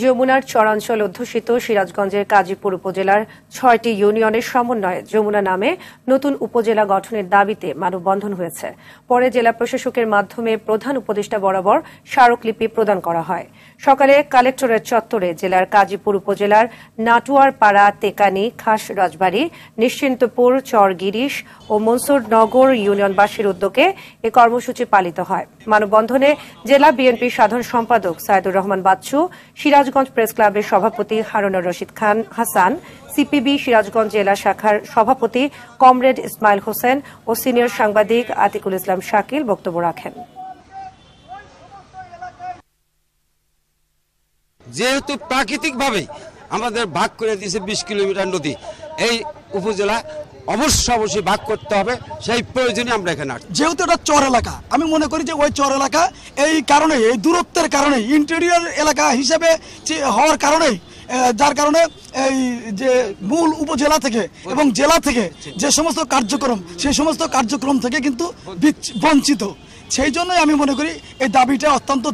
যমুনার চরাঞ্চল অধ্যুষিত সিরাজগঞ্জের কাজীপুর উপজেলার ৬টি ইউনিয়নের সমন্বয়ে যমুনা নামে নতুন উপজেলা গঠনের দাবিতে মানববন্ধন হয়েছে। পরে জেলা প্রশাসকের মাধ্যমে প্রধান উপদেষ্টা বরাবর স্মারকলিপি প্রদান করা হয়। সকালে কালেক্টরেট চত্বরে জেলার কাজীপুর উপজেলার নাটুয়ারপাড়া, তেকানি, খাস রাজবাড়ী, নিশ্চিন্তপুর, চরগিরিশ ও মনসুরনগর ইউনিয়নবাসীর উদ্যোগে এ কর্মসূচি পালিত হয়। মানববন্ধনে জেলা বিএনপির সাধারণ সম্পাদক সাইদুর রহমান বাচ্চু, সিরাজগঞ্জ প্রেস ক্লাবের সভাপতি হারুনুর রশিদ খান হাসান, সিপিবি সিরাজগঞ্জ জেলা শাখার সভাপতি কমরেড ইসমাইল হোসেন ও সিনিয়র সাংবাদিক আতিকুল ইসলাম শাকিল বক্তব্য রাখেন। যেহেতু প্রাকৃতিকভাবে আমাদের ভাগ করে দিয়েছে ২০ কিলোমিটার নদী, এই উপজেলা অবশ্যই ভাগ করতে হবে, সেই প্রয়োজনে আমরা এখানে আসছি। যেহেতু এটা চর এলাকা, আমি মনে করি যে ওই চর এলাকা এই কারণে, এই দূরত্বের কারণে, ইন্টেরিয়র এলাকা হিসেবে হওয়ার কারণেই, যার কারণে এই যে মূল উপজেলা থেকে এবং জেলা থেকে যে সমস্ত কার্যক্রম, সেই সমস্ত কার্যক্রম থেকে কিন্তু বঞ্চিত। সেই জন্যই আমি মনে করি এই দাবিটা অত্যন্ত